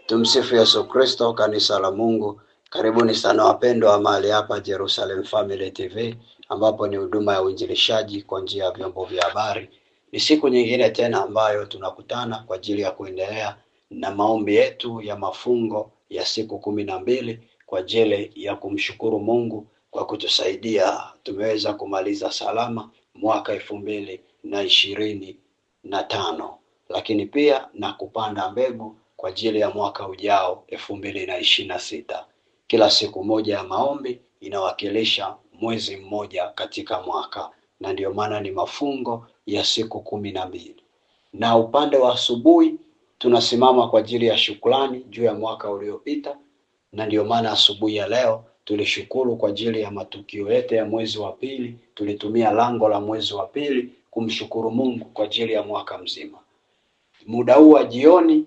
Tumsifu Yesu Kristo, kanisa la Mungu. Karibuni sana wapendwa wa mahali hapa Jerusalem Family TV, ambapo ni huduma ya uinjilishaji kwa njia ya vyombo vya habari. Ni siku nyingine tena ambayo tunakutana kwa ajili ya kuendelea na maombi yetu ya mafungo ya siku 12 kwa ajili ya kumshukuru Mungu kwa kutusaidia tumeweza kumaliza salama mwaka 2025, lakini pia na kupanda mbegu kwa ajili ya mwaka ujao 2026. Kila siku moja ya maombi inawakilisha mwezi mmoja katika mwaka, na ndio maana ni mafungo ya siku 12. Na upande wa asubuhi tunasimama kwa ajili ya shukrani juu ya mwaka uliopita, na ndio maana asubuhi ya leo tulishukuru kwa ajili ya matukio yote ya mwezi wa pili. Tulitumia lango la mwezi wa pili kumshukuru Mungu kwa ajili ya mwaka mzima. Muda huu wa jioni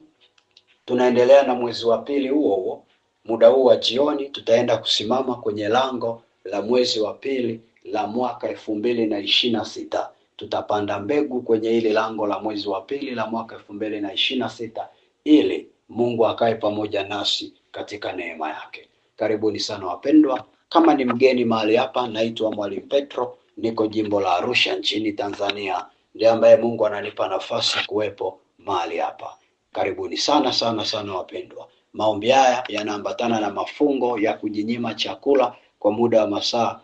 tunaendelea na mwezi wa pili huo. Muda huu wa jioni tutaenda kusimama kwenye lango la mwezi wa pili la mwaka 2026. Tutapanda mbegu kwenye ile lango la mwezi wa pili la mwaka 2026 ili Mungu akae pamoja nasi katika neema yake. Karibuni sana wapendwa. Kama ni mgeni mahali hapa, naitwa Mwalimu Petro, niko jimbo la Arusha nchini Tanzania. Ndiye ambaye Mungu ananipa nafasi kuwepo mahali hapa. Karibuni sana sana sana wapendwa. Maombi haya yanaambatana na mafungo ya kujinyima chakula kwa muda wa masaa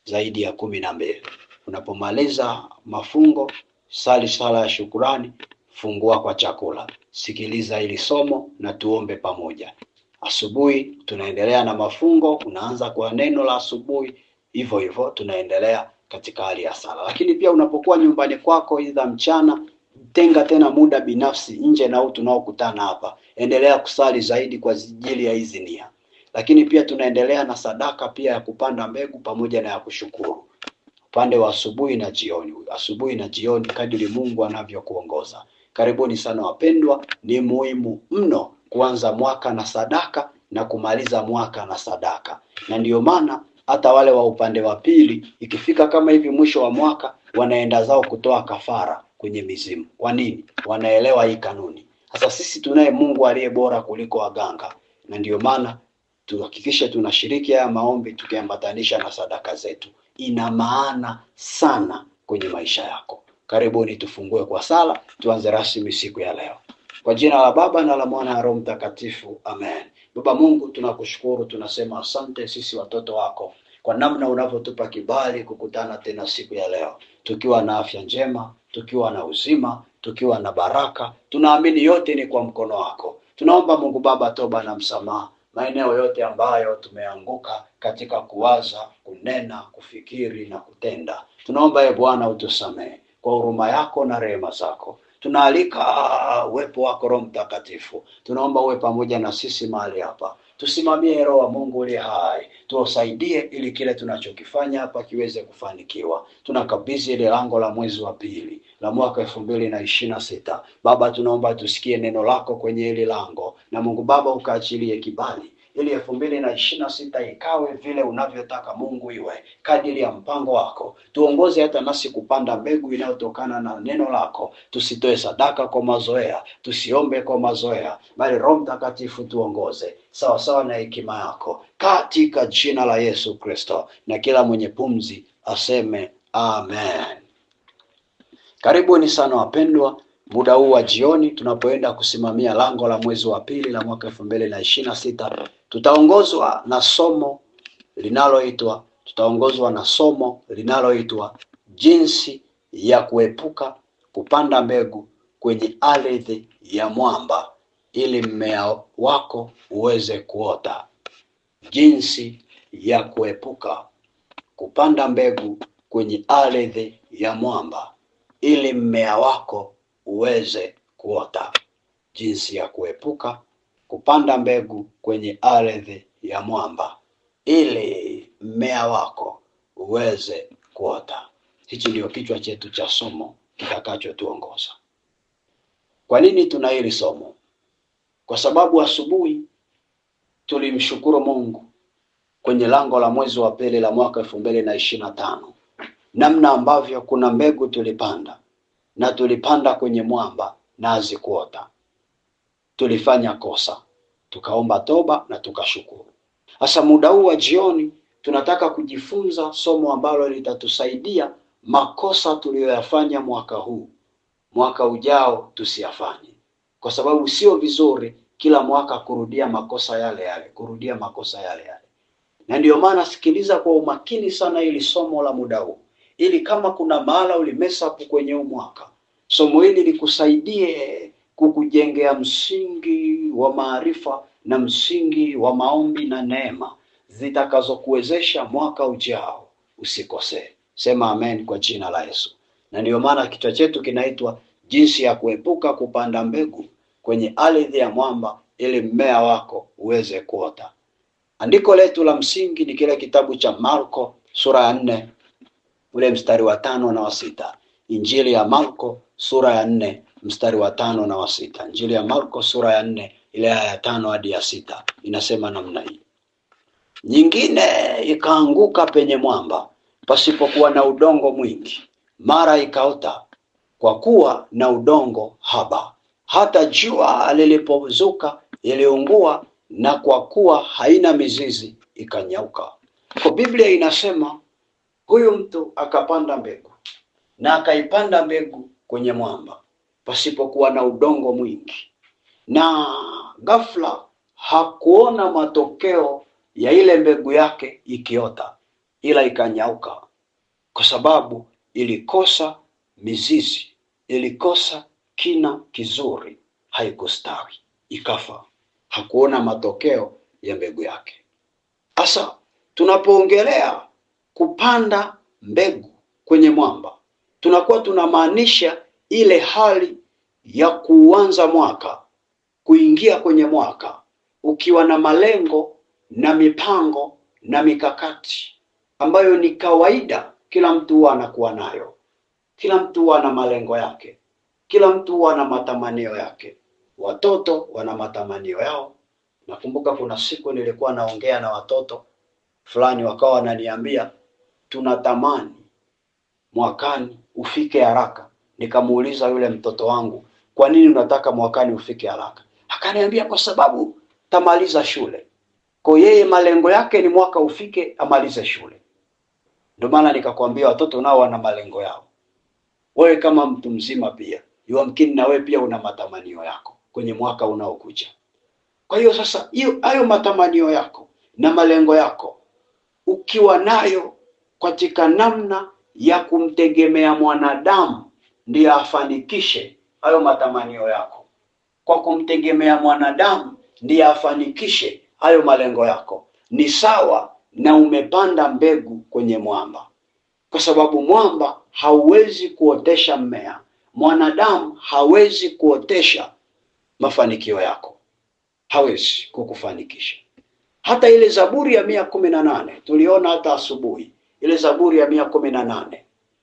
zaidi ya 12. Unapomaliza mafungo, sali sala ya shukurani, fungua kwa chakula. Sikiliza hili somo na tuombe pamoja. Asubuhi tunaendelea na mafungo, unaanza kwa neno la asubuhi, hivyo hivyo tunaendelea katika hali ya sala. Lakini pia unapokuwa nyumbani kwako idha mchana, tenga tena muda binafsi nje na tunaokutana hapa. Endelea kusali zaidi kwa ajili ya hizi nia. Lakini pia tunaendelea na sadaka pia ya kupanda mbegu pamoja na ya kushukuru. Upande wa asubuhi na jioni kadiri Mungu anavyokuongoza. Karibuni sana wapendwa. Ni muhimu mno kuanza mwaka na sadaka na kumaliza mwaka na sadaka. Na ndiyo maana hata wale wa upande wa pili ikifika kama hivi mwisho wa mwaka wanaenda zao kutoa kafara kwenye mizimu. Kwa nini? Wanaelewa hii kanuni. Sasa sisi tunaye Mungu aliye bora kuliko waganga, na ndiyo maana tuhakikishe tunashiriki haya maombi tukiambatanisha na sadaka zetu. Ina maana sana kwenye maisha yako. Karibuni tufungue kwa sala, tuanze rasmi siku ya leo. Kwa jina la Baba na la Mwana na Roho Mtakatifu, amen. Baba Mungu, tunakushukuru, tunasema asante sisi watoto wako kwa namna unavyotupa kibali kukutana tena siku ya leo, tukiwa na afya njema, tukiwa na uzima, tukiwa na baraka. Tunaamini yote ni kwa mkono wako. Tunaomba Mungu Baba toba na msamaha maeneo yote ambayo tumeanguka katika kuwaza, kunena, kufikiri na kutenda. Tunaomba Bwana utusamehe kwa huruma yako na rehema zako. Tunaalika uwepo wako Roho Mtakatifu. Tunaomba uwe pamoja na sisi mahali hapa. Tusimamie Roho wa Mungu uliye hai. Tuwasaidie ili kile tunachokifanya hapa kiweze kufanikiwa. Tunakabidhi ile lango la mwezi wa pili la mwaka 2026. Baba, tunaomba tusikie neno lako kwenye ile lango. Na Mungu Baba ukaachilie kibali ili 2026 ikawe vile unavyotaka Mungu iwe, kadiri ya mpango wako. Tuongoze hata nasi kupanda mbegu inayotokana na neno lako. Tusitoe sadaka kwa mazoea, tusiombe kwa mazoea, bali Roho Mtakatifu tuongoze sawa sawa na hekima yako, katika jina la Yesu Kristo. Na kila mwenye pumzi aseme amen. Karibuni sana wapendwa. Muda huu wa jioni tunapoenda kusimamia lango la mwezi wa pili la mwaka 2026, tutaongozwa na somo linaloitwa jinsi ya kuepuka kupanda mbegu kwenye ardhi ya mwamba ili mmea wako uweze kuota. Jinsi ya kuepuka kupanda mbegu kwenye ardhi ya mwamba ili mmea wako uweze kuota. Jinsi ya kuepuka kupanda mbegu kwenye ardhi ya mwamba ili mmea wako uweze kuota. Hichi ndio kichwa chetu cha somo kitakachotuongoza. Kwa nini tuna hili somo? Kwa sababu asubuhi tulimshukuru Mungu kwenye lango la mwezi wa pili la mwaka 2025. Namna ambavyo kuna mbegu tulipanda, na tulipanda kwenye mwamba na hazikuota. Tulifanya kosa. tukaomba toba na tukashukuru. Sasa muda huu wa jioni tunataka kujifunza somo ambalo litatusaidia makosa tuliyoyafanya mwaka huu, mwaka ujao tusiyafanye, kwa sababu sio vizuri kila mwaka kurudia makosa yale yale. Na ndiyo maana sikiliza kwa umakini sana ili somo la muda huu, ili kama kuna mahala ulimesa up kwenye huu mwaka, somo hili likusaidie kukujengea msingi wa maarifa na msingi wa maombi na neema zitakazokuwezesha mwaka ujao usikosee. Sema amen kwa jina la Yesu. Na ndiyo maana kichwa chetu kinaitwa jinsi ya kuepuka kupanda mbegu kwenye ardhi ya mwamba ili mmea wako uweze kuota. Andiko letu la msingi ni kile kitabu cha Marko sura ya 4 ule mstari wa 5 na wa 6. Injili ya Marko sura ya 4 mstari wa 5 na wa 6. Injili ya Marko sura ya 4 ile aya ya 5 hadi ya 6 inasema namna hii. Nyingine ikaanguka penye mwamba pasipokuwa na udongo mwingi, mara ikaota kwa kuwa na udongo haba. Hata jua lilipozuka iliungua, na kwa kuwa haina mizizi ikanyauka. Kwa Biblia inasema huyu mtu akapanda mbegu, na akaipanda mbegu kwenye mwamba pasipokuwa na udongo mwingi, na ghafla hakuona matokeo ya ile mbegu yake ikiota, ila ikanyauka, kwa sababu ilikosa mizizi, ilikosa kina kizuri, haikustawi, ikafa. Hakuona matokeo ya mbegu yake. Sasa tunapoongelea kupanda mbegu kwenye mwamba, tunakuwa tunamaanisha ile hali ya kuanza mwaka, kuingia kwenye mwaka ukiwa na malengo na mipango na mikakati ambayo ni kawaida kila mtu huwa anakuwa nayo. Kila mtu huwa na malengo yake, kila mtu huwa na matamanio yake. Watoto wana matamanio yao. Nakumbuka kuna siku nilikuwa naongea na watoto fulani, wakawa wananiambia tunatamani mwakani ufike haraka. Nikamuuliza yule mtoto wangu, kwa nini unataka mwakani ufike haraka? Akaniambia kwa sababu tamaliza shule. Kwa yeye malengo yake ni mwaka ufike amalize shule. Ndio maana nikakwambia watoto nao wana malengo yao. Wewe kama mtu mzima pia, yamkini na wewe pia una matamanio yako kwenye mwaka unaokuja. Kwa hiyo sasa hayo matamanio yako na malengo yako ukiwa nayo katika namna ya kumtegemea mwanadamu ndiye afanikishe hayo matamanio yako, kwa kumtegemea mwanadamu ndiye afanikishe hayo malengo yako, ni sawa na umepanda mbegu kwenye mwamba, kwa sababu mwamba hauwezi kuotesha mmea, mwanadamu hawezi kuotesha mafanikio yako, hawezi kukufanikisha. Hata ile Zaburi ya 118 tuliona hata asubuhi, ile Zaburi ya 118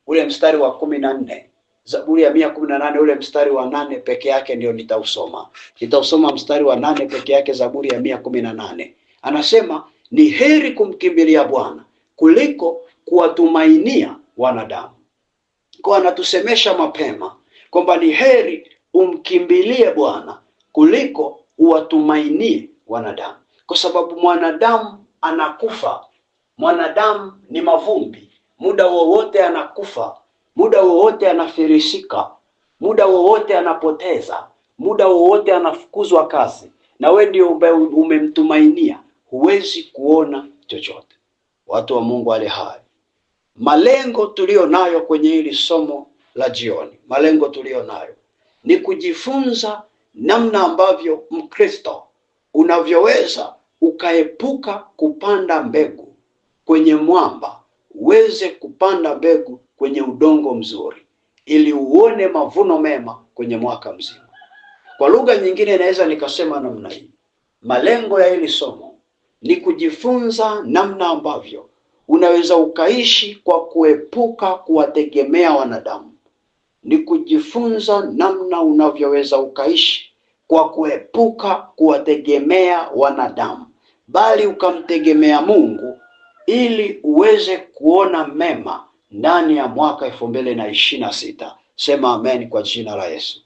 ule mstari wa 14, Zaburi ya 118 ule mstari wa 8 peke yake ndio nitausoma. Nitausoma mstari wa 8 peke yake, Zaburi ya 118. Anasema ni heri kumkimbilia Bwana kuliko kuwatumainia wanadamu. Kwa anatusemesha mapema kwamba ni heri umkimbilie Bwana kuliko uwatumainie wanadamu, kwa sababu mwanadamu anakufa. Mwanadamu ni mavumbi, muda wowote anakufa, muda wowote anafirisika, muda wowote anapoteza, muda wowote anafukuzwa kazi, na wewe ndio umemtumainia, huwezi kuona chochote. Watu wa Mungu wale hai, malengo tulio nayo kwenye hili somo la jioni, malengo tulio nayo ni kujifunza namna ambavyo Mkristo unavyoweza ukaepuka kupanda mbegu kwenye mwamba, uweze kupanda mbegu kwenye udongo mzuri, ili uone mavuno mema kwenye mwaka mzima. Kwa lugha nyingine naweza nikasema namna hii, malengo ya hili somo ni kujifunza namna ambavyo unaweza ukaishi kwa kuepuka kuwategemea wanadamu. Ni kujifunza namna unavyoweza ukaishi kwa kuepuka kuwategemea wanadamu, bali ukamtegemea Mungu ili uweze kuona mema ndani ya mwaka 2026. Sema amen kwa jina la Yesu.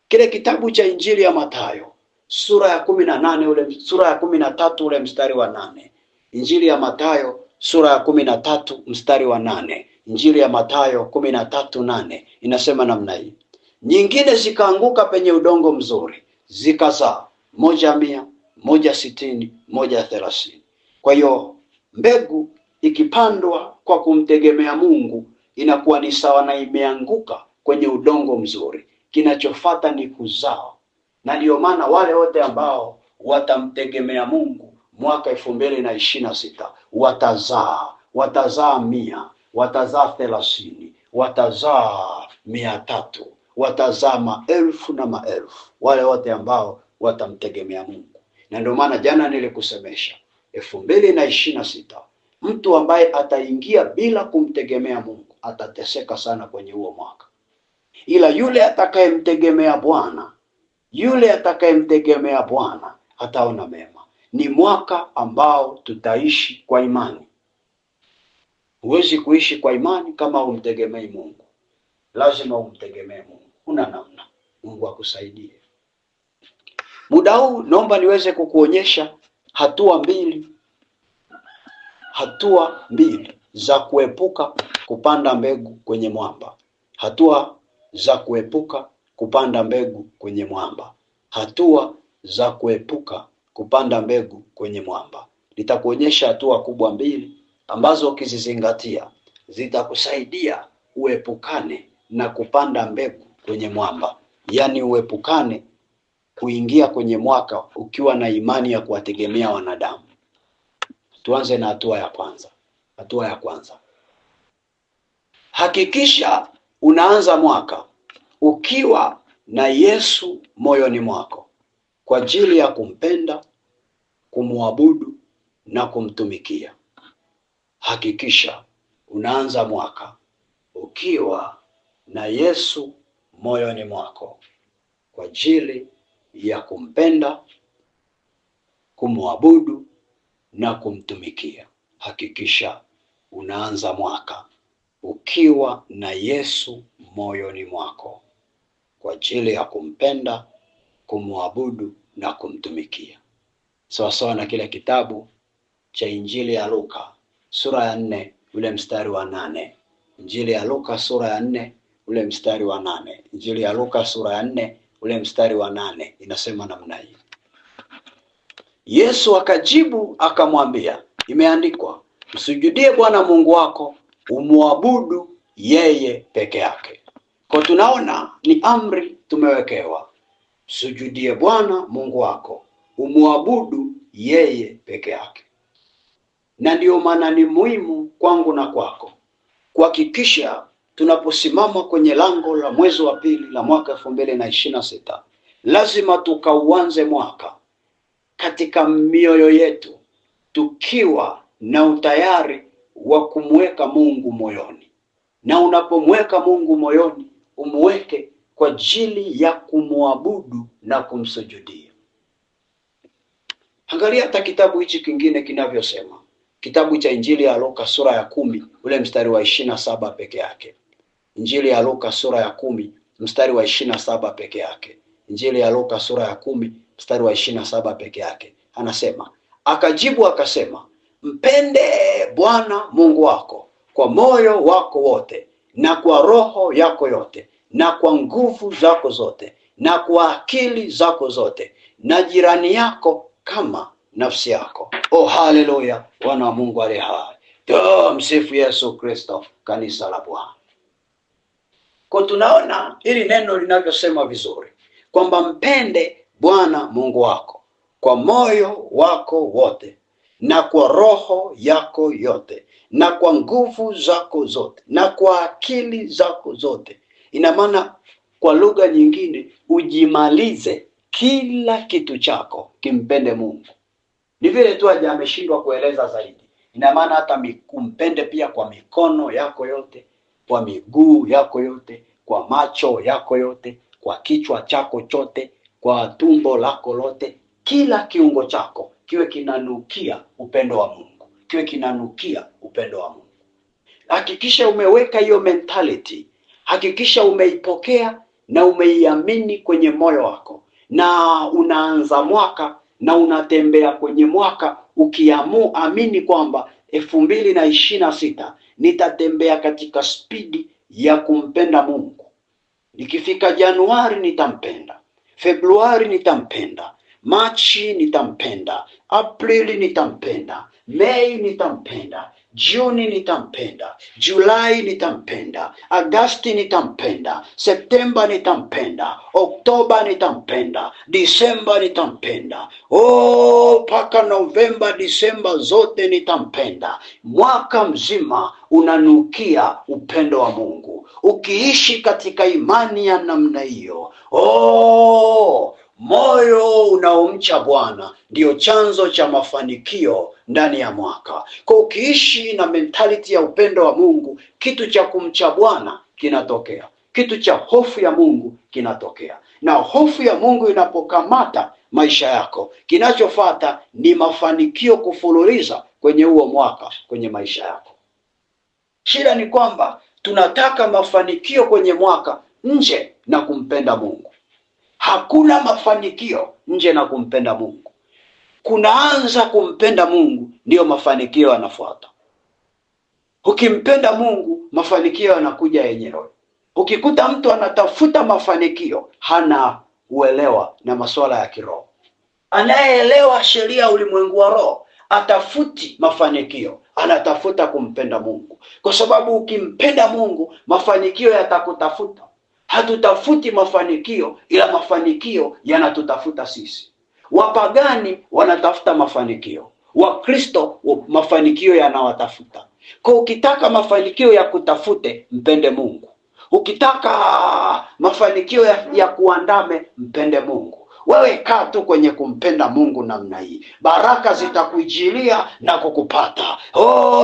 Kile kitabu cha Injili ya Mathayo sura ya 18 sura ya 13 ule mstari wa 8. Injili ya Mathayo sura ya 13 mstari wa 8. Injili ya Mathayo 13:8 inasema namna hii: nyingine zikaanguka penye udongo mzuri, zikazaa 100, 160, 130. Kwa hiyo mbegu ikipandwa kwa kumtegemea Mungu inakuwa ni sawa na imeanguka kwenye udongo mzuri. Kinachofuata ni kuzaa, na ndio maana wale wote ambao watamtegemea Mungu mwaka 2026 watazaa 100, watazaa 30, watazaa 300, watazaa maelfu na maelfu, wale wote ambao watamtegemea Mungu. Na ndio maana jana nilikusemesha 2026 mtu ambaye ataingia bila kumtegemea Mungu atateseka sana kwenye huo mwaka, ila yule atakayemtegemea Bwana, yule atakayemtegemea Bwana ataona mema. Ni mwaka ambao tutaishi kwa imani. Huwezi kuishi kwa imani kama umtegemei Mungu. Lazima umtegemee Mungu, una namna. Mungu akusaidie. Muda huu naomba niweze kukuonyesha hatua mbili za kuepuka kupanda mbegu kwenye mwamba. Hatua za kuepuka kupanda mbegu kwenye mwamba. Hatua za kuepuka kupanda mbegu kwenye mwamba. Nitakuonyesha hatua kubwa mbili ambazo ukizizingatia zitakusaidia uepukane na kupanda mbegu kwenye mwamba. Yaani uepukane kuingia kwenye mwaka ukiwa na imani ya kuwategemea wanadamu. Tuanze na hatua ya kwanza. Hatua ya kwanza: hakikisha unaanza mwaka ukiwa na Yesu moyoni mwako kwa ajili ya kumpenda, kumwabudu na kumtumikia. Hakikisha unaanza mwaka ukiwa na Yesu moyoni mwako kwa ajili ya kumpenda, kumwabudu na kumtumikia. Hakikisha unaanza mwaka ukiwa na Yesu moyoni mwako kwa ajili ya kumpenda, kumwabudu na kumtumikia. Sawa na kile kitabu cha Injili ya Luka sura ya 4 ule mstari wa 8. Injili ya Luka sura ya 4 ule mstari wa 8. Injili ya Luka sura ya 4 ule mstari wa 8 inasema namna hii: Yesu akajibu akamwambia, imeandikwa, msujudie Bwana Mungu wako, umwabudu yeye peke yake. Kwa tunaona ni amri tumewekewa, msujudie Bwana Mungu wako, umwabudu yeye peke yake. Na ndio maana ni muhimu kwangu na kwako kuhakikisha tunaposimama kwenye lango la mwezi wa pili la mwaka 2026 lazima tukauanze mwaka katika mioyo yetu tukiwa na utayari wa kumweka Mungu moyoni. Na unapomweka Mungu moyoni, umweke kwa ajili ya kumwabudu na kumsujudia. Angalia hata kitabu hichi kingine kinavyosema. Kitabu cha Injili ya Luka sura ya 10 ule mstari wa 27 peke yake. Injili ya Luka sura ya 10 mstari wa 27 peke yake. Injili ya Luka sura ya 10 mstari wa 27 peke yake. Anasema, akajibu akasema, mpende Bwana Mungu wako kwa moyo wako wote, na kwa roho yako yote, na kwa nguvu zako zote, na kwa akili zako zote, na jirani yako kama nafsi yako. Oh, haleluya! Wana wa Mungu aliye hai, msifu Yesu Kristo, kanisa la Bwana. Kwa tunaona hili neno linavyosema vizuri kwamba mpende Bwana Mungu wako kwa moyo wako wote, na kwa roho yako yote, na kwa nguvu zako zote, na kwa akili zako zote. Ina maana kwa lugha nyingine, ujimalize kila kitu chako kimpende Mungu. Ni vile tu ameshindwa kueleza zaidi. Ina maana hata kumpende pia kwa mikono yako yote, kwa miguu yako yote, kwa macho yako yote, kwa kichwa chako chote, kwa tumbo lako lote, kila kiungo chako kiwe kinanukia upendo wa Mungu, kiwe kinanukia upendo wa Mungu. Hakikisha umeweka hiyo mentality, hakikisha umeipokea na umeiamini kwenye moyo wako, na unaanza mwaka na unatembea kwenye mwaka ukiamini kwamba 2026 nitatembea katika spidi ya kumpenda Mungu. Nikifika Januari nitampenda, Februari nitampenda, Machi nitampenda, Aprili nitampenda, Mei nitampenda, Juni nitampenda, Julai nitampenda, Agasti nitampenda, Septemba nitampenda, Oktoba nitampenda, Disemba nitampenda, mpaka Novemba, Disemba zote nitampenda. Mwaka mzima unanukia upendo wa Mungu. Ukiishi katika imani ya namna hiyo, moyo unaomcha Bwana ndio chanzo cha mafanikio ndani ya mwaka. Kwa ukiishi na mentality ya upendo wa Mungu, kitu cha kumcha Bwana kinatokea, kitu cha hofu ya Mungu kinatokea. Na hofu ya Mungu inapokamata maisha yako, kinachofuata ni mafanikio kufululiza kwenye huo mwaka kwenye maisha yako. Shida ni kwamba tunataka mafanikio kwenye mwaka nje na kumpenda Mungu. Hakuna mafanikio nje na kumpenda Mungu. Kunaanza kumpenda Mungu ndiyo mafanikio yanafuata. Ukimpenda Mungu, mafanikio yanakuja yenyewe. Ukikuta mtu anatafuta mafanikio, hana uelewa na masuala ya kiroho. Anayeelewa sheria ulimwengu wa roho atafuti mafanikio, anatafuta kumpenda Mungu. Kwa sababu ukimpenda Mungu, mafanikio yatakutafuta. Hatutafuti mafanikio, ila mafanikio yanatutafuta sisi. Wapagani wanatafuta mafanikio, Wakristo mafanikio yanawatafuta. Kwa ukitaka mafanikio ya kutafute, mpende Mungu. Ukitaka mafanikio ya kuandame, mpende Mungu. Wewe kaa tu kwenye kumpenda Mungu namna hii, baraka zitakujilia na kukupata.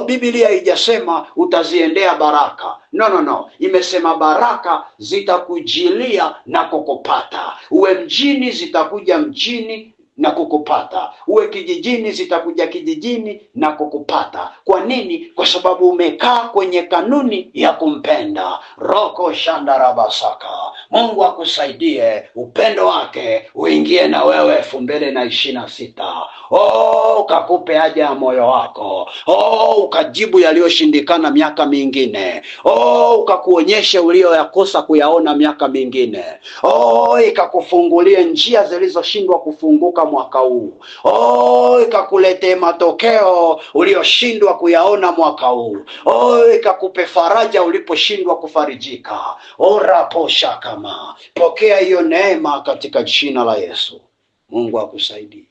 Biblia haijasema utaziendea baraka. No. Imesema baraka zitakujilia na kukupata. Uwe mjini, zitakuja mjini na kukupata. Uwe kijijini, zitakuja kijijini na kukupata. Kwa nini? Kwa sababu umekaa kwenye kanuni ya kumpenda. Roko shandarabasaka. Mungu akusaidie upendo wake uingie na wewe 2026. Ukakupe haja ya moyo wako. Ukajibu yaliyoshindikana miaka mingine. Ukakuonyeshe ulioyakosa kuyaona miaka mingine. Ikakufungulie njia zilizoshindwa kufunguka mwaka huu. Ikakuletee matokeo ulioshindwa kuyaona mwaka huu. Ikakupe faraja uliposhindwa kufarijika. Oraposhakama. Pokea hiyo neema katika jina la Yesu. Mungu akusaidie.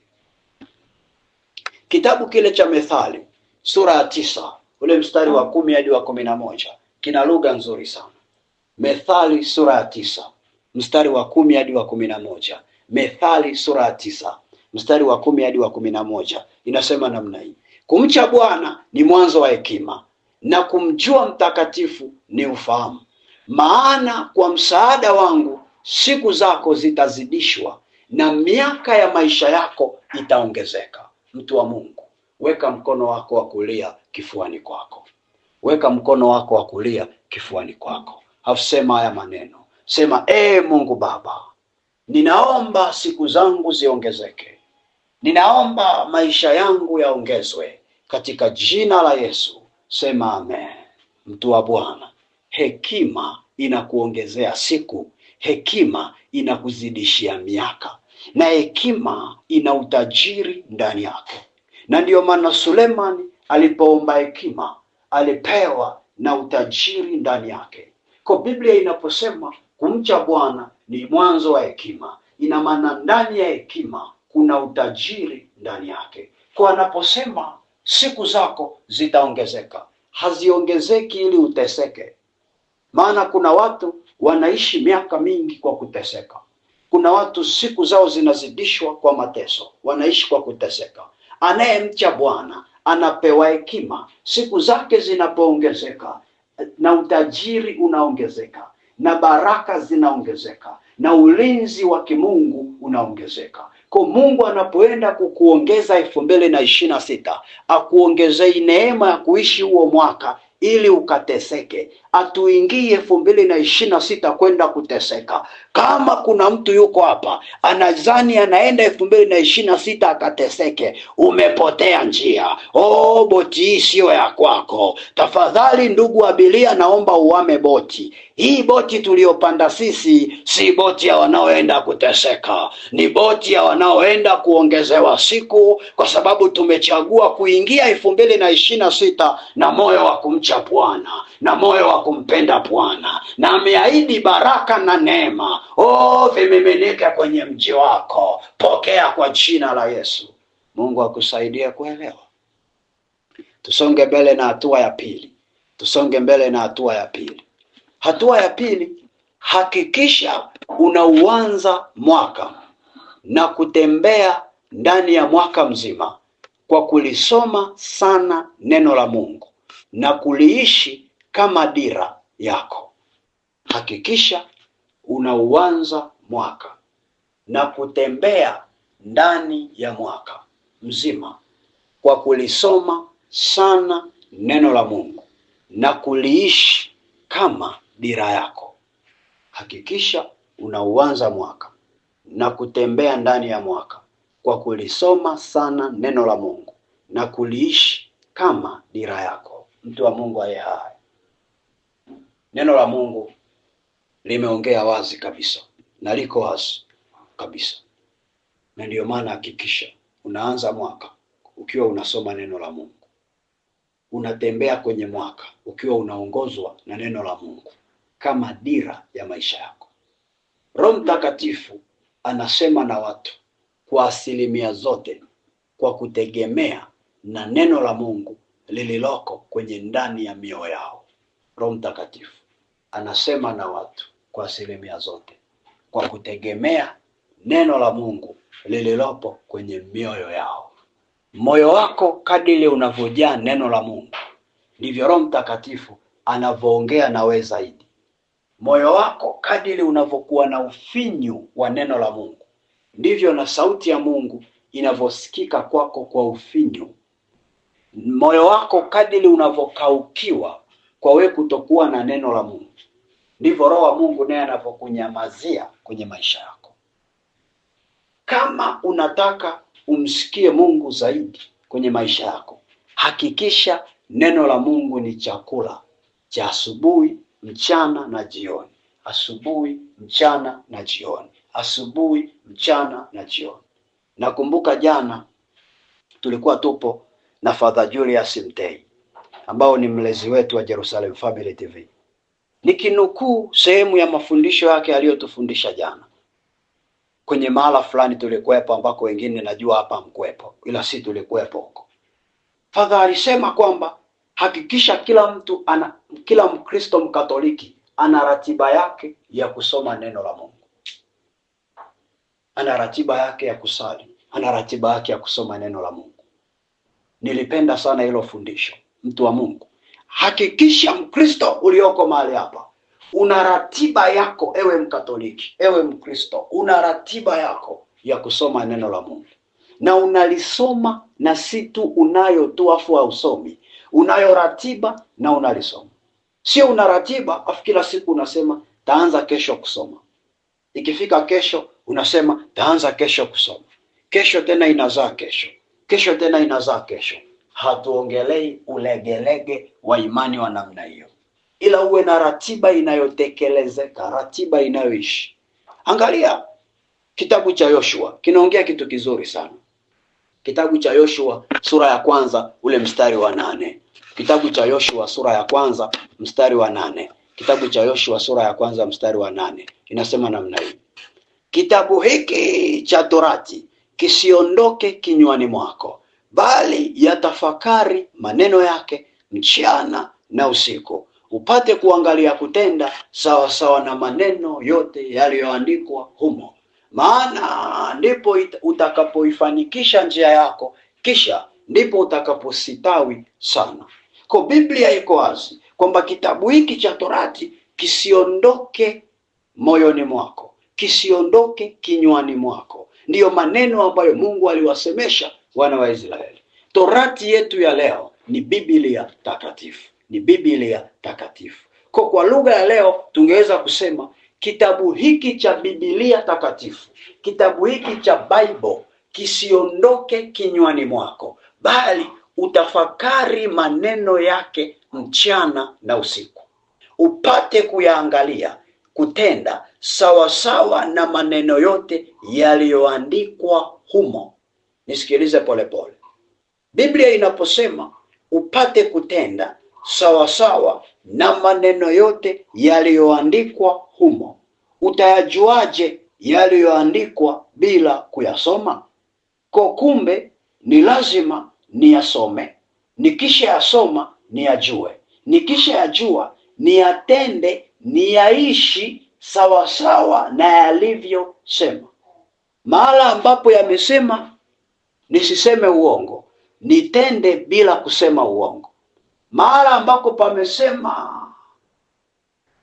Kitabu kile cha Methali sura ya 9 ule mstari wa 10 hadi wa 11 kina lugha nzuri sana. Methali sura ya 9 mstari wa 10 hadi wa 11. Methali sura ya 9 mstari wa 10 hadi wa 11 inasema namna hii: kumcha Bwana ni mwanzo wa hekima, na kumjua mtakatifu ni ufahamu. Maana kwa msaada wangu siku zako zitazidishwa, na miaka ya maisha yako itaongezeka. Mtu wa Mungu, weka mkono wako wa kulia kifuani kwako. Weka mkono wako wa kulia kifuani kwako. Sema haya maneno. Sema, Mungu Baba, ninaomba siku zangu ziongezeke. Ninaomba maisha yangu yaongezwe katika jina la Yesu. Sema amen. Mtu wa Bwana, hekima inakuongezea siku, hekima inakuzidishia miaka, na hekima ina utajiri ndani yake. Na ndiyo maana Sulemani alipoomba hekima alipewa na utajiri ndani yake. Kwa Biblia inaposema kumcha Bwana ni mwanzo wa hekima, ina maana ndani ya hekima kuna utajiri ndani yake. Kwa anaposema siku zako zitaongezeka, haziongezeki ili uteseke. Maana kuna watu wanaishi miaka mingi kwa kuteseka. Kuna watu siku zao zinazidishwa kwa mateso, wanaishi kwa kuteseka. Anayemcha Bwana anapewa hekima, siku zake zinapoongezeka na utajiri unaongezeka na baraka zinaongezeka na ulinzi wa kimungu unaongezeka. Kwa Mungu anapoenda kukuongeza 2026, akuongezei neema ya kuishi huo mwaka ili ukateseke. Atuingie 2026 kwenda kuteseka. Kama kuna mtu yuko hapa anadhani anaenda 2026 akateseke, umepotea njia. Boti hii sio ya kwako. Tafadhali ndugu abiria, naomba uame boti hii. Boti tuliyopanda sisi si boti ya wanaoenda kuteseka, ni boti ya wanaoenda kuongezewa siku, kwa sababu tumechagua kuingia 2026 na moyo wa kumcha Bwana na moyo wa kumpenda Bwana, na ameahidi baraka na neema vimiminike kwenye mji wako. Pokea kwa jina la Yesu. Mungu akusaidie kuelewa. Tusonge mbele na hatua ya pili. Hatua ya pili, hakikisha unauanza mwaka na kutembea ndani ya mwaka mzima kwa kulisoma sana neno la Mungu na kuliishi kama dira yako. Hakikisha unauanza mwaka na kutembea ndani ya mwaka mzima kwa kulisoma sana neno la Mungu na kuliishi kama dira yako. Hakikisha unauanza mwaka na kutembea ndani ya mwaka kwa kulisoma sana neno la Mungu na kuliishi kama dira yako. Mtu wa Mungu aliye hai, neno la Mungu limeongea wazi kabisa na liko wazi kabisa, na ndiyo maana hakikisha unaanza mwaka ukiwa unasoma neno la Mungu, unatembea kwenye mwaka ukiwa unaongozwa na neno la Mungu kama dira ya maisha yako. Roho Mtakatifu anasema na watu kwa asilimia zote kwa kutegemea na neno la Mungu lililoko kwenye ndani ya mioyo yao. Roho Mtakatifu anasema na watu kwa asilimia zote kwa kutegemea neno la Mungu lililopo kwenye mioyo yao. Moyo wako kadiri unavyojaa neno la Mungu, ndivyo Roho Mtakatifu anavyoongea nawe zaidi. Moyo wako kadiri unavyokuwa na ufinyu wa neno la Mungu, ndivyo na sauti ya Mungu inavyosikika kwako kwa ufinyu. Moyo wako kadiri unavyokaukiwa kwa wewe kutokuwa na neno la Mungu, ndivyo Roho wa Mungu naye anavyokunyamazia kwenye maisha yako. Kama unataka umsikie Mungu zaidi kwenye maisha yako, hakikisha neno la Mungu ni chakula cha asubuhi, mchana na jioni. Asubuhi, mchana na jioni. Asubuhi, mchana na jioni. Nakumbuka jana tulikuwa tupo na Father Julius Mtei ambao ni mlezi wetu wa Jerusalem Family TV. Nikinukuu sehemu ya mafundisho yake aliyotufundisha jana. Kwenye mahala fulani tulikuwepo ambako wengine najua hapa mkwepo, ila si tulikuwepo huko. Father alisema kwamba hakikisha kila Mkristo Mkatoliki ana ratiba yake ya kusoma neno la Mungu. Ana ratiba yake ya kusali, ana ratiba yake ya kusoma neno la Mungu. Nilipenda sana hilo fundisho. Mtu wa Mungu, hakikisha Mkristo ulioko mahali hapa una ratiba yako. Ewe Mkatoliki, ewe Mkristo, una ratiba yako ya kusoma neno la Mungu, na unalisoma, na si tu unayo tu afu hausomi. Unayo ratiba na unalisoma. Sio una ratiba afu kila siku unasema taanza kesho kusoma. Ikifika kesho unasema taanza kesho kusoma. Kesho tena inazaa kesho. Kesho tena inazaa kesho. Hatuongelei ulegelege wa imani wa namna hiyo, ila uwe na ratiba inayotekelezeka, ratiba inayoishi. Angalia kitabu cha Yoshua, kinaongea kitu kizuri sana. Kitabu cha Yoshua sura ya kwanza ule mstari wa 8. Kitabu cha Yoshua sura ya kwanza mstari wa 8. Kitabu cha Yoshua sura ya kwanza mstari wa 8 inasema namna hii: kitabu hiki cha Torati kisiondoke kinywani mwako, bali yatafakari maneno yake mchana na usiku, upate kuangalia kutenda sawa sawa na maneno yote yaliyoandikwa humo. Maana ndipo utakapoifanikisha njia yako, kisha ndipo utakapositawi sana. Kwa Biblia iko wazi kwamba kitabu hiki cha Torati kisiondoke moyoni mwako, kisiondoke kinywani mwako. Ndiyo maneno ambayo Mungu aliwasemesha wana wa Israeli. Torati yetu ya leo ni Biblia takatifu. ni Biblia takatifu. Kwa lugha ya leo tungeweza kusema kitabu hiki cha Biblia takatifu, kitabu hiki cha Bible kisiondoke kinywani mwako, bali utafakari maneno yake mchana na usiku, upate kuyaangalia, kutenda sawasawa na maneno yote yaliyoandikwa humo. Nisikilize polepole. Biblia inaposema upate kutenda sawasawa na maneno yote yaliyoandikwa humo, utayajuaje yaliyoandikwa bila kuyasoma? Kumbe ni lazima niyasome, nikisha yasoma niyajue, nikisha yajua niyatende, niyaishi sawasawa na yalivyosema. Mahala ambapo yamesema nisiseme uongo, nitende bila kusema uongo. Mahala ambako pamesema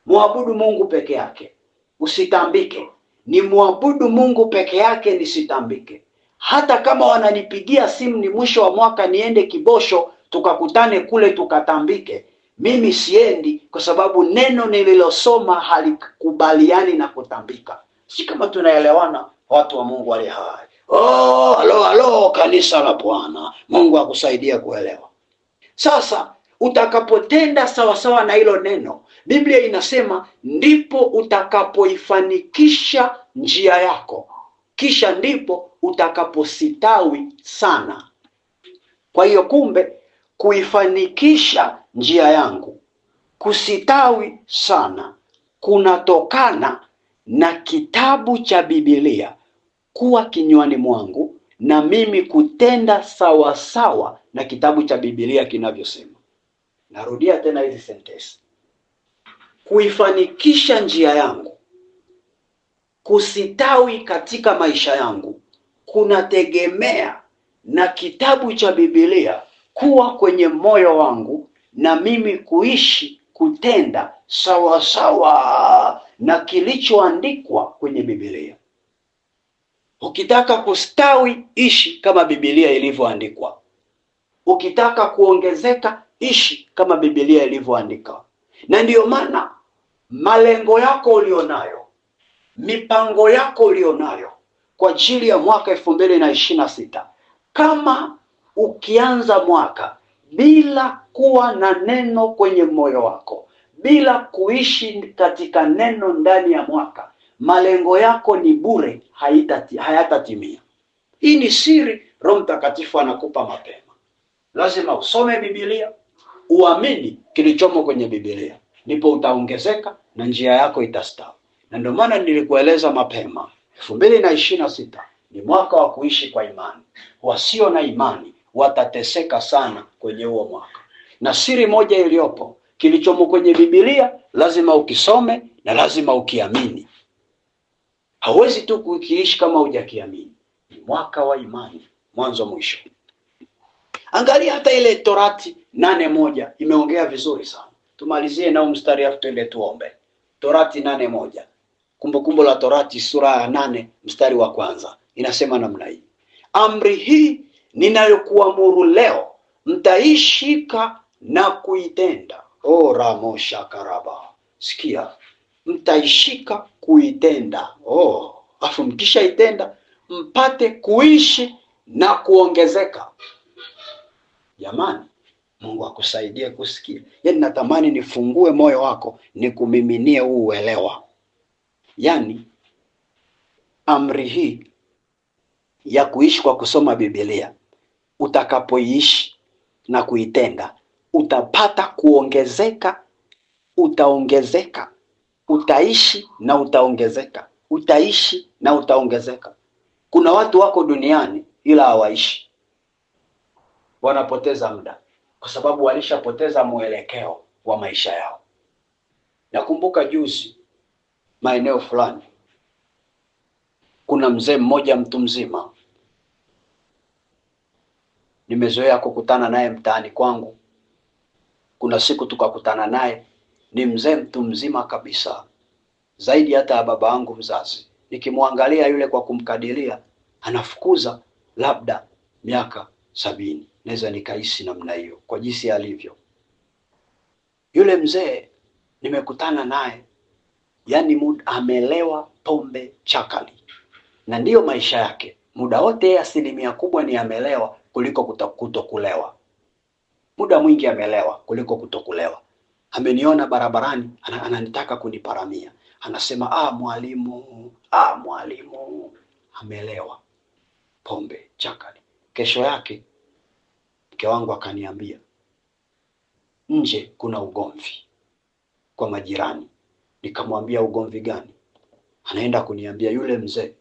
muabudu Mungu peke yake, usitambike, ni muabudu Mungu peke yake, nisitambike. Hata kama wananipigia simu ni mwisho wa mwaka niende Kibosho tukakutane kule tukatambike, mimi siendi, kwa sababu neno nililosoma halikubaliani na kutambika. Si kama tunaelewana, watu wa Mungu wale hai? Halo kanisa la Bwana, Mungu akusaidia kuelewa. Sasa utakapotenda sawasawa na hilo neno, Biblia inasema ndipo utakapoifanikisha njia yako, kisha ndipo utakapositawi sana. Kwa hiyo kumbe, kuifanikisha njia yangu, kusitawi sana, kunatokana na kitabu cha Biblia kuwa kinywani mwangu na mimi kutenda sawasawa na kitabu cha Biblia kinavyosema. Narudia tena hizi sentensi. Kuifanikisha njia yangu, kusitawi katika maisha yangu, kunategemea na kitabu cha Biblia kuwa kwenye moyo wangu na mimi kuishi, kutenda sawasawa na kilichoandikwa kwenye Biblia. Ukitaka kustawi, ishi kama Biblia ilivyoandikwa. Ukitaka kuongezeka, ishi kama Biblia ilivyoandika. Na ndiyo maana malengo yako ulionayo, mipango yako ulionayo kwa ajili ya mwaka 2026, kama ukianza mwaka bila kuwa na neno kwenye moyo wako, bila kuishi katika neno ndani ya mwaka, malengo yako ni bure, hayatatimia. Hii ni siri Roho Mtakatifu anakupa mapema. Lazima usome Biblia, uamini kilichomo kwenye Biblia, ndipo utaongezeka na njia yako itastawi. Na ndio maana nilikueleza mapema, 2026 ni mwaka wa kuishi kwa imani. Wasio na imani watateseka sana kwenye huo mwaka. Na siri moja iliyopo, kilichomo kwenye Biblia lazima ukisome na lazima ukiamini. Hauwezi tu kukiishi kama hujakiamini. Ni mwaka wa imani, mwanzo mwisho. Angalia hata ile Torati 8:1 imeongea vizuri sana. Tumalizie nao mstari afu twende tuombe. Torati 8:1. Kumbukumbu la Torati sura ya 8 mstari wa kwanza. Inasema namna hii: amri hii ninayokuamuru leo mtaishika na kuitenda. Ramosha karaba. Sikia, mtaishika kuitenda. Afu mkisha itenda mpate kuishi na kuongezeka. Jamani, Mungu akusaidie kusikia. Yaani natamani nifungue moyo wako, nikumiminie huu uelewa. Yaani amri hii ya kuishi kwa kusoma Biblia, utakapoishi na kuitenda, utapata kuongezeka, utaongezeka. Utaishi na utaongezeka. Utaishi na utaongezeka. Kuna watu wako duniani ila hawaishi. Wanapoteza muda kwa sababu walishapoteza mwelekeo wa maisha yao. Nakumbuka juzi maeneo fulani, kuna mzee mmoja mtu mzima, nimezoea kukutana naye mtaani kwangu. Kuna siku tukakutana naye, ni mzee mtu mzima kabisa, zaidi hata ya baba yangu mzazi. Nikimwangalia yule kwa kumkadiria, anafukuza labda miaka 70. Naweza nikahisi namna hiyo kwa jinsi alivyo. Yule mzee nimekutana naye, yani amelewa pombe chakali, na ndiyo maisha yake muda wote. Asilimia kubwa ni amelewa kuliko kutokulewa. Muda mwingi amelewa kuliko kutokulewa. Ameniona barabarani, ananitaka kuniparamia, anasema mwalimu, mwalimu. Amelewa pombe chakali. Kesho yake mke wangu akaniambia nje kuna ugomvi kwa majirani. Nikamwambia ugomvi gani? Anaenda kuniambia yule mzee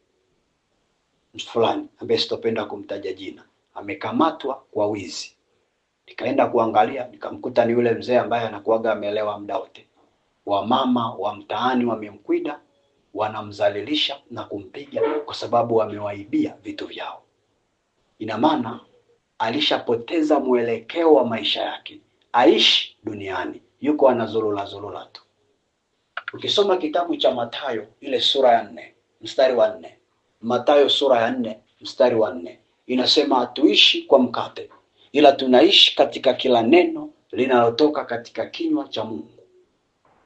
fulani ambaye sitopenda kumtaja jina amekamatwa kwa wizi. Nikaenda kuangalia, nikamkuta ni yule mzee ambaye anakuaga amelewa muda wote. Wamama wa mtaani wamemkwida, wanamzalilisha na kumpiga kwa sababu wamewaibia vitu vyao. Ina maana alishapoteza mwelekeo wa maisha yake, aishi duniani yuko anazurura tu. Ukisoma kitabu cha Mathayo ile sura ya 4 mstari wa 4, Mathayo sura ya 4 mstari wa 4 inasema hatuishi kwa mkate, ila tunaishi katika kila neno linalotoka katika kinywa cha Mungu.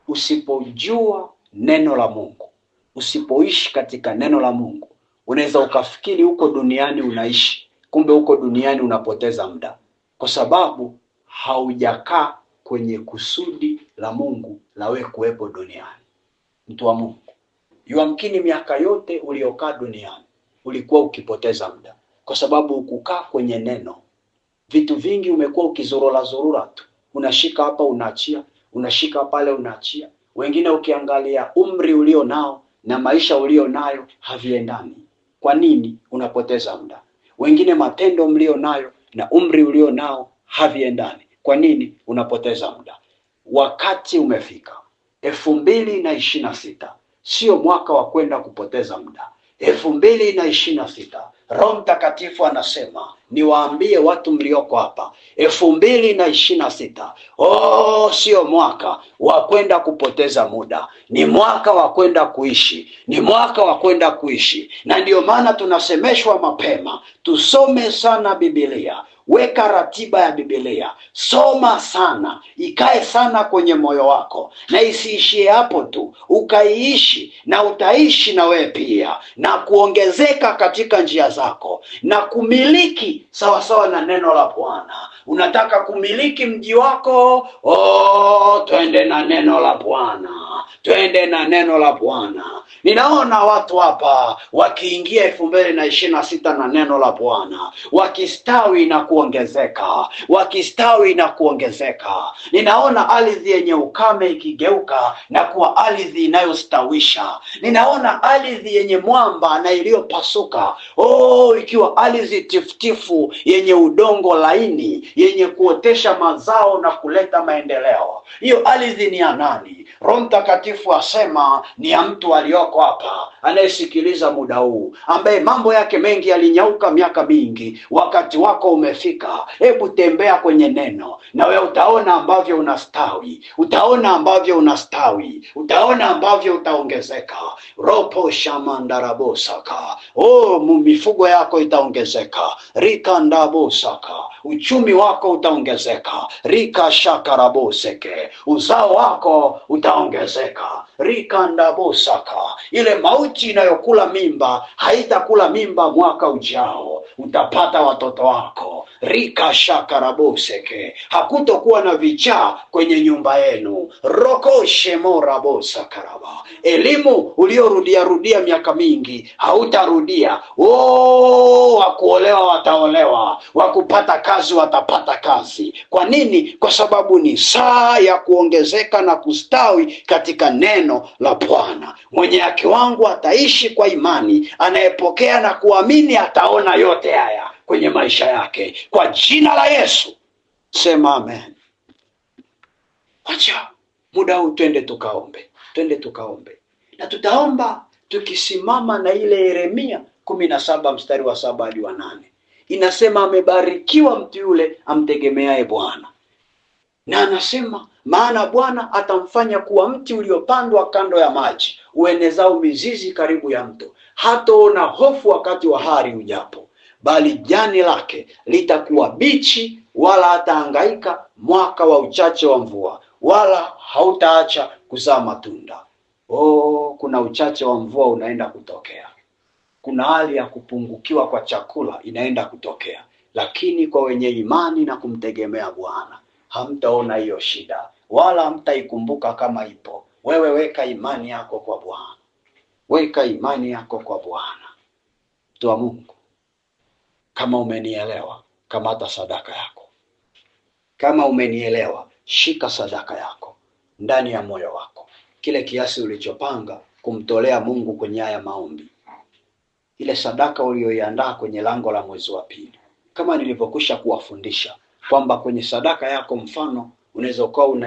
Usipojua neno la Mungu, usipoishi katika neno la Mungu, unaweza ukafikiri huko duniani unaishi, kumbe huko duniani unapoteza muda, kwa sababu haujakaa kwenye kusudi la Mungu la wewe kuwepo duniani. Mtu wa Mungu, yamkini miaka yote uliokaa duniani ulikuwa ukipoteza muda kwa sababu ukukaa kwenye neno. Vitu vingi umekuwa ukizurura tu, unashika hapa unaachia, unashika pale unaachia. Wengine ukiangalia umri ulio nao na maisha ulio nayo haviendani. Kwa nini unapoteza muda? Wengine matendo mlio nayo na umri ulio nao haviendani. Kwa nini unapoteza muda? Wakati umefika 2026, sio mwaka wa kwenda kupoteza muda. 2026 Roho Mtakatifu anasema niwaambie watu mlioko hapa, 2026 sio mwaka wa kwenda kupoteza muda, ni mwaka wa kwenda kuishi, ni mwaka wa kwenda kuishi. Na ndio maana tunasemeshwa mapema tusome sana Biblia. Weka ratiba ya Biblia, soma sana, ikae sana kwenye moyo wako, na isiishie hapo tu, ukaiishi na utaishi na wewe pia, na kuongezeka katika njia zako na kumiliki sawasawa na neno la Bwana. Unataka kumiliki mji wako? Twende na neno la Bwana, twende na neno la Bwana. Ninaona watu hapa wakiingia 2026 na neno la Bwana, wakistawi na kuongezeka, wakistawi na kuongezeka. Ninaona ardhi yenye ukame ikigeuka na kuwa ardhi inayostawisha. Ninaona ardhi yenye mwamba na iliyopasuka ikiwa ardhi tifutifu yenye udongo laini, yenye kuotesha mazao na kuleta maendeleo. Hiyo ardhi ni ya nani? Roho Mtakatifu asema ni ya mtu aliyoko hapa anayesikiliza muda huu, ambaye mambo yake mengi yalinyauka miaka mingi. Wakati wako umefika. Hebu tembea kwenye neno na wewe utaona ambavyo unastawi, utaona ambavyo unastawi, utaona ambavyo utaongezeka. Ropo shamandarabosaka, mifugo yako itaongezeka. Rika ndabosaka, uchumi wako utaongezeka. Rika shakaraboseke, uzao wako utaongezeka. Rika ndabosaka, ile mauti inayokula mimba haitakula mimba mwaka ujao, utapata watoto wako. Rika shakaraboseke, hakutokuwa na vichaa kwenye nyumba yenu. Roko shemorabosakaraba, elimu uliorudia miaka mingi hautarudia. Wakuolewa wataolewa, wakupata kazi watapata kazi. Kwa nini? Kwa sababu ni saa ya kuongezeka na kustawi katika neno la Bwana. Mwenye haki wangu ataishi kwa imani, anayepokea na kuamini ataona yote haya kwenye maisha yake, kwa jina la Yesu. Sema amen. Acha muda huu twende tukaombe, na tutaomba tukisimama na ile Yeremia 17 mstari wa 7 hadi wa 8. Inasema amebarikiwa mtu yule amtegemeaye Bwana, na anasema maana Bwana atamfanya kuwa mti uliopandwa kando ya maji, uenezao mizizi karibu ya mto. Hataona hofu wakati wa hari ujapo, bali jani lake litakuwa bichi, wala hatahangaika mwaka wa uchache wa mvua. wala hautaacha kuzaa matunda. Kuna uchache wa mvua unaenda kutokea. Kuna hali ya kupungukiwa kwa chakula inaenda kutokea. Lakini kwa wenye imani na kumtegemea Bwana, hamtaona hiyo shida, wala hamtaikumbuka kama ipo. Wewe weka imani yako kwa Bwana. Weka imani yako kwa Bwana. Mtu wa Mungu, kama umenielewa, kamata sadaka yako. Kama umenielewa, shika sadaka yako ndani ya moyo wako. Kile kiasi ulichopanga kumtolea Mungu kwenye haya maombi, ile sadaka uliyoiandaa kwenye lango la mwezi wa pili, kama nilivyokwisha kuwafundisha kwamba kwenye sadaka yako, mfano unaweza ukawa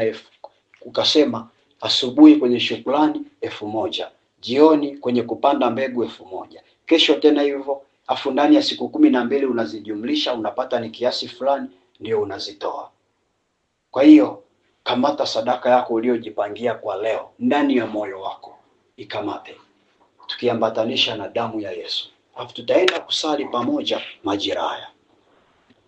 ukasema asubuhi kwenye shukrani 1000, jioni kwenye kupanda mbegu 1000, kesho tena hivyo, afu ndani ya siku 12 unazijumlisha, unapata ni kiasi fulani, ndio unazitoa. Kwa hiyo kamata sadaka yako uliyojipangia kwa leo ndani ya moyo wako, ikamate, tukiambatanisha na damu ya Yesu. Alafu tutaenda kusali pamoja majira haya.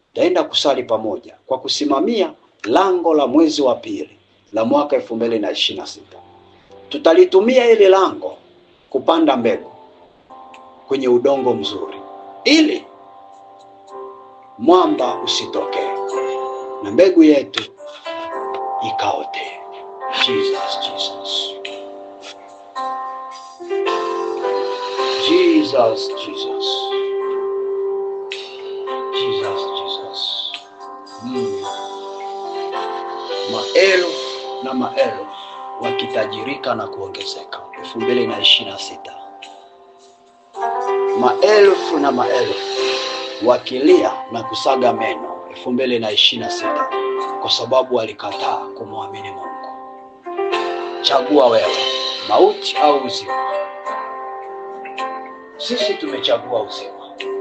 Tutaenda kusali pamoja kwa kusimamia lango la mwezi wa pili la mwaka 2026. Tutalitumia ile lango kupanda mbegu kwenye udongo mzuri, ili mwamba usitokee na mbegu yetu ikaote. Jesus, Jesus. Jesus, Jesus. Jesus, Jesus. Maelfu na maelfu wakitajirika na kuongezeka 2026. Maelfu na maelfu wakilia na kusaga meno 2026, kwa sababu walikataa kumwamini Mungu. Chagua wewe, mauti au uzima. Sisi tumechagua uzima.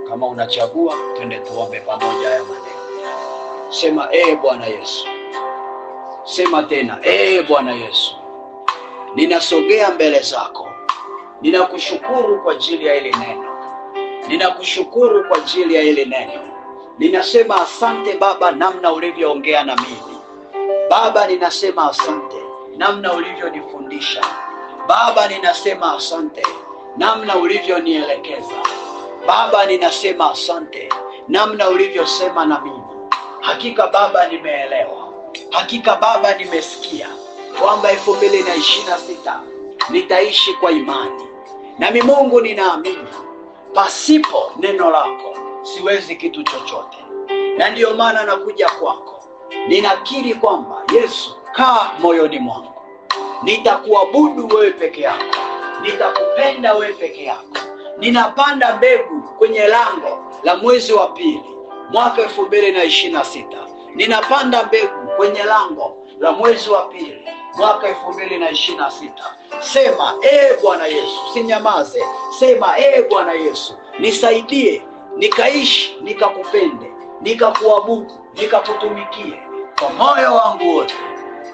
Kama unachagua, twende tuombe pamoja haya maneno. Sema, Bwana Yesu. Sema tena, Bwana Yesu, ninasogea mbele zako. Ninakushukuru kwa ajili ya ile neno. Ninakushukuru kwa ajili ya ile neno. Ninasema asante Baba, namna ulivyoongea na mimi. Baba, ninasema asante namna ulivyonifundisha. Baba, ninasema asante namna ulivyonielekeza. Baba, ninasema asante namna ulivyosema na mimi. Hakika Baba, nimeelewa. Hakika Baba, nimesikia kwamba 2026 nitaishi kwa imani. Nami Mungu, ninaamini pasipo neno lako siwezi kitu chochote. Na ndiyo maana nakuja kwako. Ninakiri kwamba Yesu, kaa moyoni mwangu. Nitakuabudu wewe peke yako. Nitakupenda wewe peke yako. Ninapanda mbegu kwenye lango la mwezi wa pili mwaka 2026. Ninapanda mbegu kwenye lango la mwezi wa pili mwaka 2026. Sema, Bwana Yesu, sinyamaze. Sema, Bwana Yesu, nisaidie nikaishi, nikakupende, nikakuabudu, nikakutumikie kwa moyo wangu wote,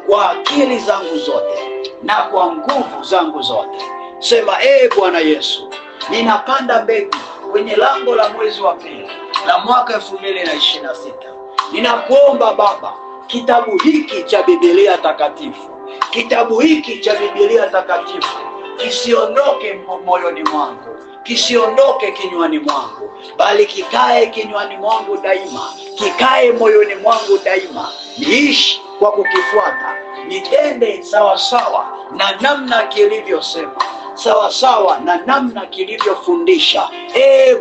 kwa akili zangu zote na kwa nguvu zangu zote. Sema, Bwana Yesu, ninapanda mbegu kwenye lango la mwezi wa pili la mwaka 2026. Ninakuomba Baba, kitabu hiki cha Biblia takatifu, kitabu hiki cha Biblia takatifu kisiondoke moyoni mwangu, kisiondoke kinywani mwangu, bali kikae kinywani mwangu daima, kikae moyoni mwangu daima. Niishi kwa kukifuata, nitende sawasawa na namna kilivyosema, sawasawa na namna kilivyofundisha.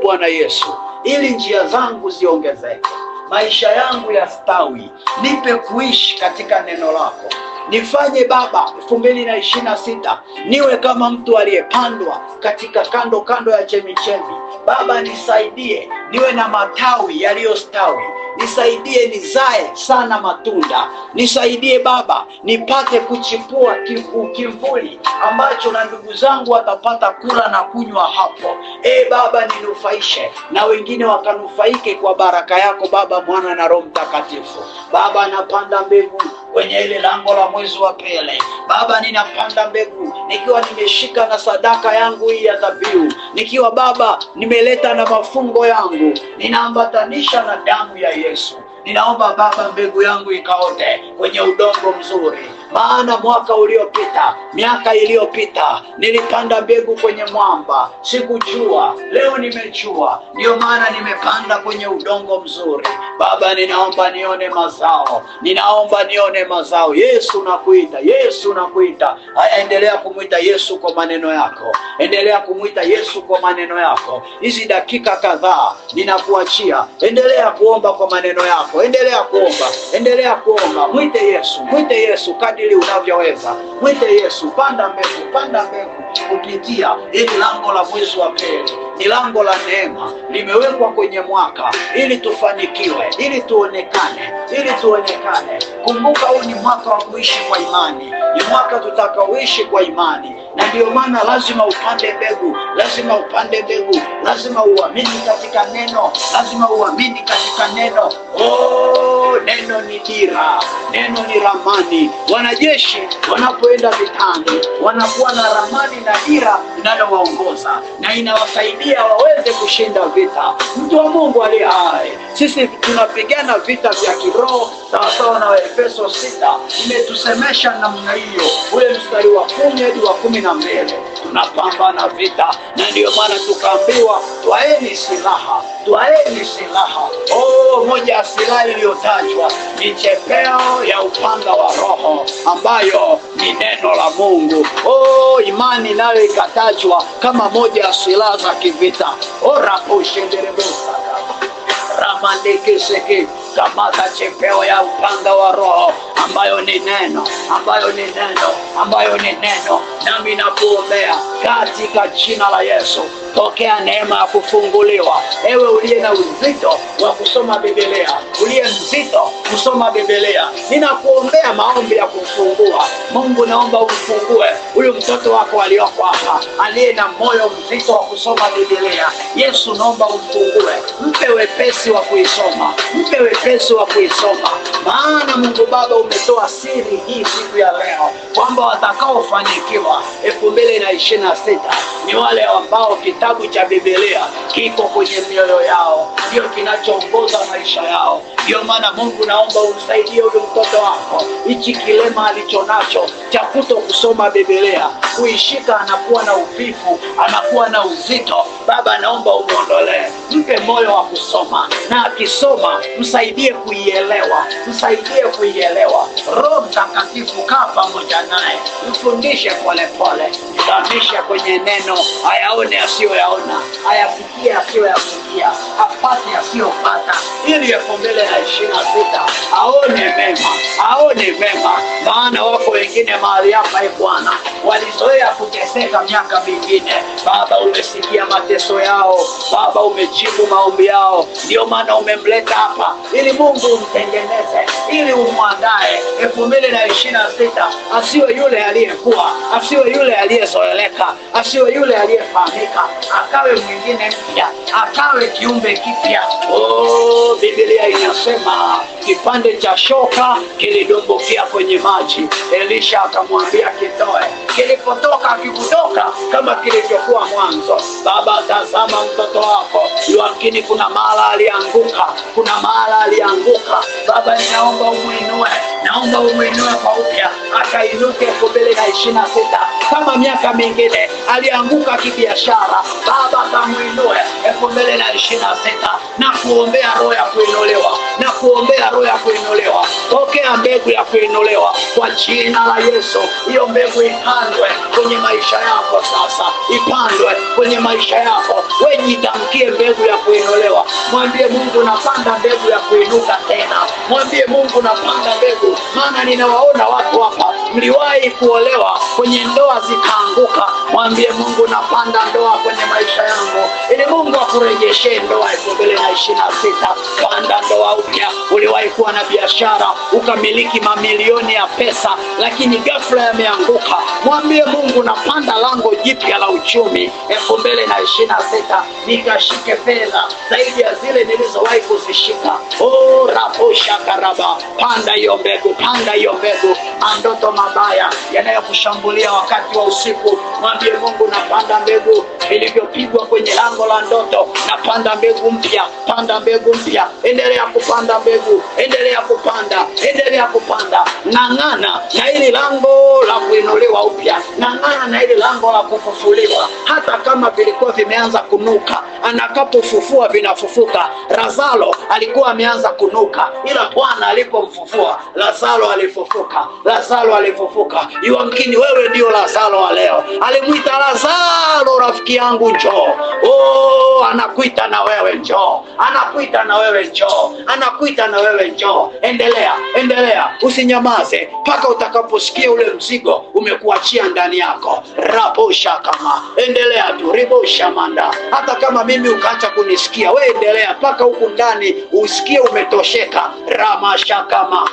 Bwana Yesu, ili njia zangu ziongezeke, maisha yangu yastawi, nipe kuishi katika neno lako. Nifanye Baba 2026 niwe kama mtu aliyepandwa katika kando kando ya chemichemi. Baba, nisaidie niwe na matawi yaliyostawi. Nisaidie nizae sana matunda. Nisaidie Baba nipate kuchipua kivuli ambacho na ndugu zangu watapata kula na kunywa hapo. Baba, ninufaishe na wengine wakanufaike kwa baraka yako Baba, Mwana na Roho Mtakatifu. Baba, napanda mbegu kwenye ile lango la mwezi wa pili. Baba, ninapanda mbegu nikiwa nimeshika na sadaka yangu hii ya dhabihu, nikiwa Baba nimeleta na mafungo yangu, ninaambatanisha na damu ya Yesu. Ninaomba Baba mbegu yangu ikaote kwenye udongo mzuri. Maana mwaka uliopita, miaka iliyopita, nilipanda mbegu kwenye mwamba, sikujua. Leo nimejua, ndio maana nimepanda kwenye udongo mzuri. Baba, ninaomba nione mazao, ninaomba nione mazao. Yesu nakuita, Yesu nakuita. Haya, endelea kumwita Yesu kwa maneno yako, endelea kumwita Yesu kwa maneno yako. Hizi dakika kadhaa ninakuachia, endelea kuomba kwa maneno yako, endelea kuomba, endelea kuomba. Mwite Yesu, mwite Yesu kadiri unavyoweza. Mwite Yesu. Panda mbegu, panda mbegu kupitia hili lango la mwezi wa pili. Ni lango la neema, limewekwa kwenye mwaka ili tufanikiwe, ili tuonekane, ili tuonekane. Kumbuka, huu ni mwaka wa kuishi kwa imani, ni mwaka tutakaoishi kwa imani, na ndio maana lazima upande mbegu, lazima upande mbegu, lazima uamini katika neno, lazima uamini katika neno. Neno ni dira, neno ni ramani. Wanajeshi wanapoenda vitani wanakuwa na ramani na dira inayowaongoza na inawasaidia waweze kushinda vita. Mtu wa Mungu aliye hai, sisi tunapigana vita vya kiroho sawasawa na Efeso 6 imetusemesha namna hiyo, ule mstari wa 10 hadi wa 12. Tunapambana vita, na ndio maana tukaambiwa twaeni silaha, twaeni silaha. Moja ya silaha iliyotajwa ni chepeo ya upanga wa Roho, ambayo ni neno la Mungu. Imani nayo ikatajwa kama moja ya silaha za kivita. Ramandekeseke kamata chepeo ya upanga wa Roho, ambayo ni neno, ambayo ni neno, ambayo ni neno. Nami nakuombea katika jina la Yesu, pokea neema ya kufunguliwa. Ewe uliye na uzito wa kusoma Biblia, uliye mzito kusoma Biblia, ninakuombea maombi ya kufungua. Mungu, naomba umfungue huyu mtoto wako aliyoko hapa, aliye na moyo mzito wa kusoma Biblia. Yesu, naomba umfungue, mpe wepesi wa kuisoma, mpe wepesi wa kuisoma. Maana Mungu Baba, umetoa siri hii siku ya leo kwamba watakaofanikiwa 2026 ni wale ambao kitabu cha Biblia kiko kwenye mioyo yao, ndio kinachoongoza maisha yao. Ndio maana Mungu, naomba umsaidie huyu mtoto wako, hichi kilema alichonacho cha kuto kusoma Biblia, kuishika anakuwa na uvivu, anakuwa na uzito. Baba, naomba umuondolee, mpe moyo wa kusoma, na akisoma msaidie kuielewa, msaidie kuielewa. Roho Mtakatifu, kaa pamoja naye, mfundishe polepole, mzamishe kwenye neno, ayaone asiyoyaona, ayasikie asiyoyasikia, apate asiyopata, ili 2026 aone mema, aone mema. Maana wako wengine mahali hapa, Bwana, walizoea kuteseka miaka mingine. Baba, umesikia mateso yao, Baba, umejibu maombi yao. Ndio maana umemleta hapa ili Mungu umtengeneze, ili umwandae 2026 asiwe yule aliyekuwa, asiwe yule aliyezoeleka, asiwe yule aliyefahamika, akawe mwingine mpya, akawe kiumbe kipya. Biblia inasema kipande cha shoka kilidumbukia kwenye maji, Elisha akamwambia kitoe. Kilipotoka akikutoka kama kilivyokuwa mwanzo. Baba, tazama mtoto wako, lakini kuna mahala alianguka, kuna mahala alianguka. Baba, ninaomba umuinue, naomba umuinue kwa upya, akainuke 2026 kama miaka mingine. Alianguka kibiashara, Baba kamuinue 2026, na kuombea roho ya kuinuliwa, na kuombea roho ya kuinuliwa. Pokea mbegu ya kuinuliwa kwa jina la Yesu. Hiyo mbegu ipandwe kwenye maisha yako sasa, ipandwe kwenye maisha yako. Wewe jitamkie mbegu ya kuinuliwa, mwambie Mungu, napanda mbegu ya kuinuka tena. Mwambie Mungu, napanda mbegu, maana ninawaona watu hapa mliwahi kuolewa, kwenye ndoa zikaanguka. Mwambie Mungu, napanda ndoa kwenye maisha yangu, ili Mungu akurejeshe ndoa 2026. Panda ndoa upya. Uliwahi kuwa na biashara, ukamiliki mamilioni ya pesa, lakini ghafla yameanguka. Mwambie Mungu, napanda lango jipya la uchumi 2026, nikashike fedha zaidi ya zile nilizowahi kuzishika. Raposha karaba. Panda hiyo mbegu, panda hiyo mbegu. Mandoto mabaya yanayokushambulia wakati wa usiku, mwambie Mungu, napanda mbegu vilivyopigwa kwenye lango la ndoto. Na panda mbegu mpya, panda mbegu mpya. Endelea kupanda mbegu, endelea kupanda, endelea kupanda. Ng'ang'ana na hili lango la kuinuliwa upya, ng'ang'ana na hili lango la kufufuliwa. Hata kama vilikuwa vimeanza kunuka, anakapofufua vinafufuka. Lazaro alikuwa ameanza kunuka, ila Bwana alipomfufua Lazaro alifufuka. Lazaro alifufuka. Yamkini wewe ndio Lazaro wa leo. Alimwita Lazaro, rafiki yangu njoo. Oh, anakuita na wewe njoo, anakuita na wewe njoo, anakuita na wewe njoo. Endelea, endelea, usinyamaze mpaka utakaposikia ule mzigo umekuachia ndani yako. Rabosha kama, endelea tu, ribosha manda. Hata kama mimi ukaacha kunisikia, wewe endelea mpaka huku ndani usikie umetosheka. Ramasha kama